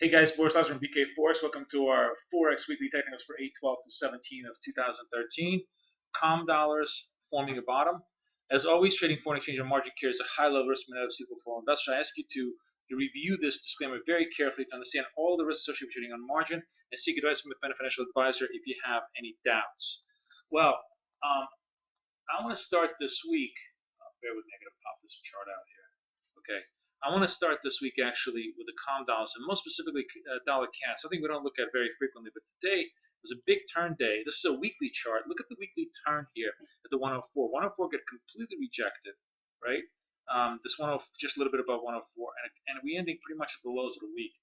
Hey guys, Boris Lazar from BK Forex. Welcome to our Forex weekly technicals for 8/12 to 17 of 2013. Comm dollars forming a bottom. As always, trading foreign exchange on margin carries a high level of risk management suitable for all investors. I ask you to review this disclaimer very carefully to understand all the risks associated with trading on margin and seek advice from a financial advisor if you have any doubts. Well, um, I want to start this week. Bear with me, I'm going to pop this chart out here. Okay. I want to start this week actually with the Comm dollars and more specifically dollar CAD, something we don't look at very frequently. But today was a big turn day. This is a weekly chart. Look at the weekly turn here at the 104. 104 get completely rejected, right? This 104 just a little bit above 104, and we ending pretty much at the lows of the week,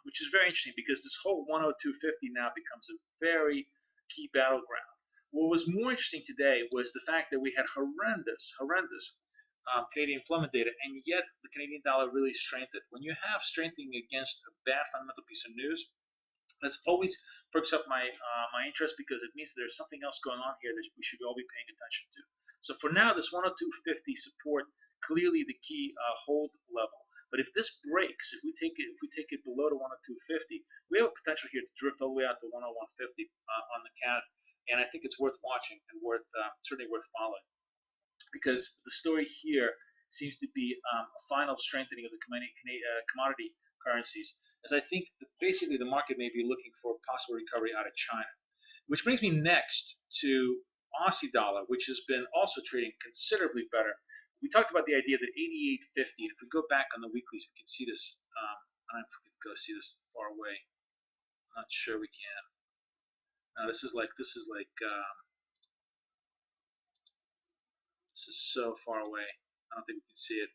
which is very interesting because this whole 102.50 now becomes a very key battleground. What was more interesting today was the fact that we had horrendous Canadian employment data, and yet the Canadian dollar really strengthened. When you have strengthening against a bad fundamental piece of news, that's always perks up my interest because it means there's something else going on here that we should all be paying attention to. So for now, this 102.50 support clearly the key hold level. But if this breaks, if we take it below the 102.50, we have a potential here to drift all the way out to 101.50 on the CAD, and I think it's worth watching and certainly worth following because the story here seems to be a final strengthening of the commodity currencies, as I think that basically the market may be looking for possible recovery out of China. Which brings me next to Aussie dollar, which has been also trading considerably better. We talked about the idea that 88.50, and if we go back on the weeklies, we can see this. I don't know if we can go see this far away. I'm not sure we can. This is so far away. I don't think we can see it.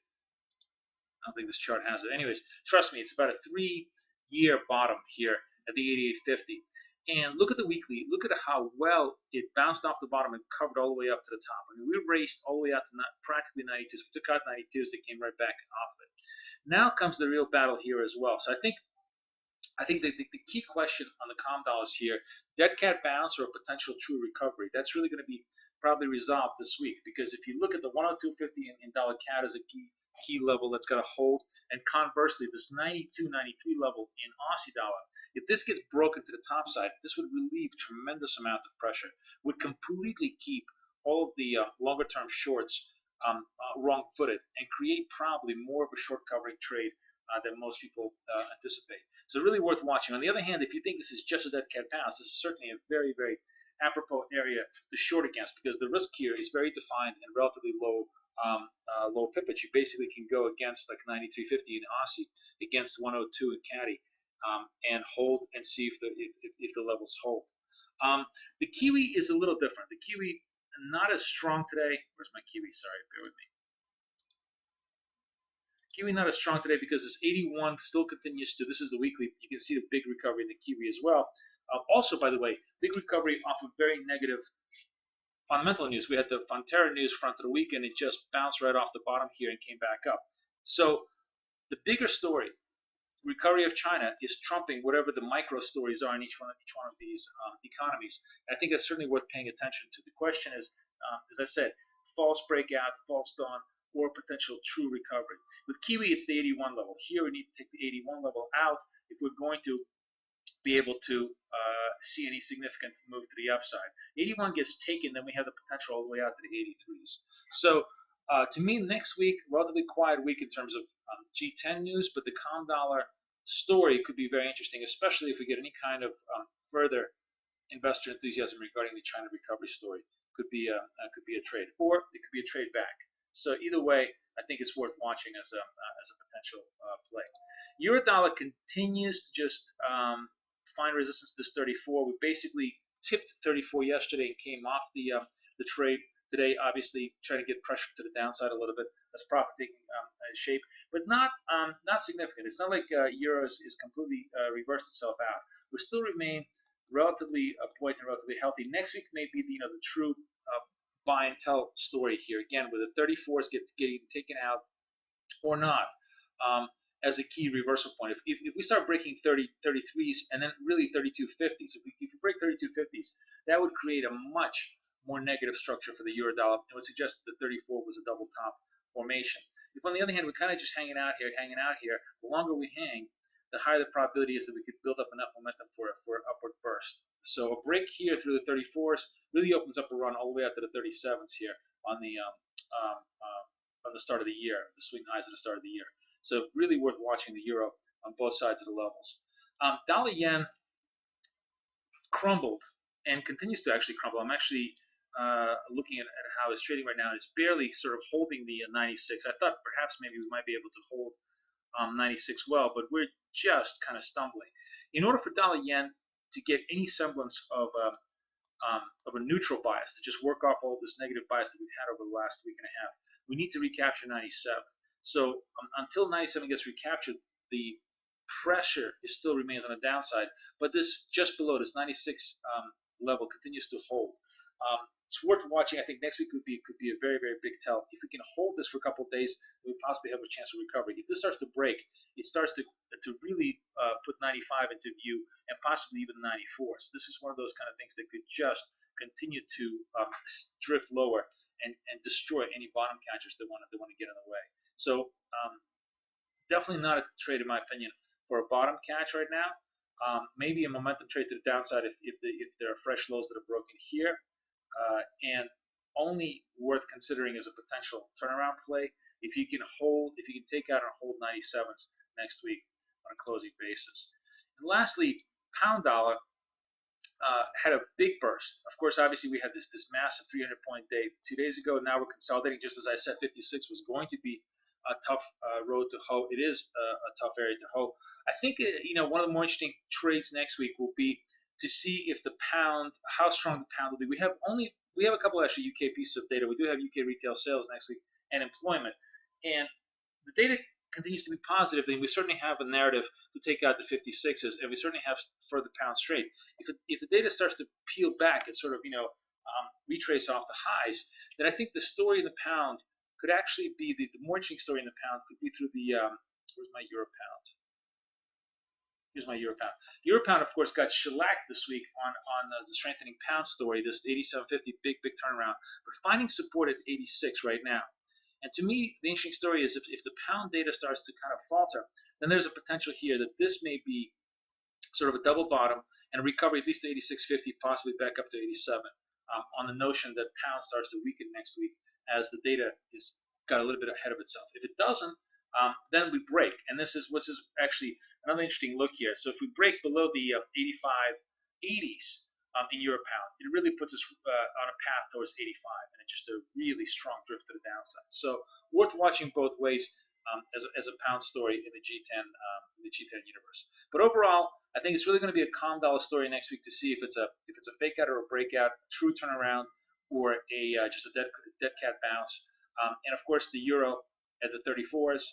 I don't think this chart has it. Anyways, trust me, it's about a 3-year bottom here at the 88.50. And look at the weekly. Look at how well it bounced off the bottom and covered all the way up to the top. I mean, we raced all the way out to practically 92s. We took out 92s. They came right back off it. Now comes the real battle here as well. So I think the key question on the Comm dollars here, dead cat bounce or a potential true recovery, that's really going to be probably resolved this week because if you look at the 102.50 in dollar CAD as a key level that's got to hold, and conversely this 92, 93 level in Aussie dollar, if this gets broken to the top side, this would relieve tremendous amount of pressure, would completely keep all of the longer term shorts wrong-footed and create probably more of a short covering trade than most people anticipate. So really worth watching. On the other hand, if you think this is just a dead cat bounce, this is certainly a very apropos area to short against because the risk here is very defined and relatively low pippage. You basically can go against like 93.50 in Aussie, against 102 in Caddy, and hold and see if the levels hold. The Kiwi is a little different. The Kiwi not as strong today. Where's my Kiwi? Sorry, bear with me. Kiwi not as strong today because this 81 still continues to, this is the weekly, you can see the big recovery in the Kiwi as well. Also, by the way, big recovery off of very negative fundamental news. We had the Fonterra news front of the week, and it just bounced right off the bottom here and came back up. So the bigger story, recovery of China, is trumping whatever the micro stories are in each one of these economies. And I think that's certainly worth paying attention to. The question is, as I said, false breakout, false dawn, or potential true recovery. With Kiwi, it's the 81 level. Here, we need to take the 81 level out if we're going to be able to see any significant move to the upside. 81 gets taken, then we have the potential all the way out to the 83s. So to me, next week, relatively quiet week in terms of G10 news, but the Comm dollar story could be very interesting, especially if we get any kind of further investor enthusiasm regarding the China recovery story. Could be a trade, or it could be a trade back. So either way, I think it's worth watching as a potential play. Euro dollar continues to just find resistance to this 34. We basically tipped 34 yesterday and came off the trade today. Obviously, trying to get pressure to the downside a little bit as profit taking shape, but not significant. It's not like euro is completely reversed itself out. We still remain relatively buoyant and relatively healthy. Next week may be the true buy and tell story here again, where the 34s getting taken out or not. As a key reversal point. If we start breaking 33s and then really 32.50s, if we break 32.50s, that would create a much more negative structure for the euro dollar and would suggest that the 34 was a double top formation. If on the other hand we're kind of just hanging out here, the longer we hang, the higher the probability is that we could build up enough momentum for an upward burst. So a break here through the 34s really opens up a run all the way out to the 37s here on the start of the year, the swing highs at the start of the year. So really worth watching the euro on both sides of the levels. Dollar yen crumbled and continues to actually crumble. I'm actually looking at how it's trading right now. It's barely sort of holding the 96. I thought perhaps maybe we might be able to hold 96 well, but we're just kind of stumbling. In order for dollar yen to get any semblance of a neutral bias, to just work off all this negative bias that we've had over the last week and a half, we need to recapture 97. So until 97 gets recaptured, the pressure still remains on the downside, but this just below this 96 level continues to hold. It's worth watching. I think next week could be a very, very big tell. If we can hold this for a couple of days, we possibly have a chance of recovery. If this starts to break, it starts to really put 95 into view and possibly even 94. So this is one of those kind of things that could just continue to drift lower and destroy any bottom catchers that want to get in the way. So definitely not a trade, in my opinion, for a bottom catch right now. Maybe a momentum trade to the downside if there are fresh lows that are broken here. And only worth considering as a potential turnaround play if you can take out and hold 97s next week on a closing basis. And lastly, pound dollar had a big burst. Of course, obviously we had this massive 300-point day 2 days ago. Now we're consolidating. Just as I said, 56 was going to be a tough road to hoe. It is a tough area to hoe. I think one of the more interesting trades next week will be to see if the pound, how strong the pound will be. We have a couple actually UK pieces of data. We do have UK retail sales next week and employment, and the data continues to be positive. Then we certainly have a narrative to take out the 56s, and we certainly have further pound strength. If the data starts to peel back and sort of retrace off the highs, then I think the story in the pound could actually be the more interesting story in the pound could be through the where's my euro pound? Here's my euro pound. Euro pound, of course, got shellacked this week on the strengthening pound story, this 87.50 big turnaround, but finding support at 86 right now. And to me, the interesting story is if the pound data starts to kind of falter, then there's a potential here that this may be sort of a double bottom and a recovery at least to 86.50, possibly back up to 87, on the notion that pound starts to weaken next week as the data is got a little bit ahead of itself. If it doesn't, then we break, and this is actually another interesting look here. So if we break below the 85.80s in euro pound, it really puts us on a path towards 85, and it's just a really strong drift to the downside. So worth watching both ways as a pound story in the G10 universe. But overall, I think it's really going to be a calm dollar story next week to see if it's a fake out or a breakout, a true turnaround, or just a dead cat bounce. And of course, the euro at the 34s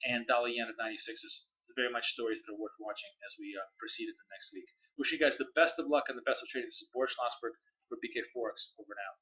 and dollar yen at 96s. Very much stories that are worth watching as we proceed into next week. Wish you guys the best of luck and the best of trading. This is Boris Schlossberg for BK Forex. Over and out.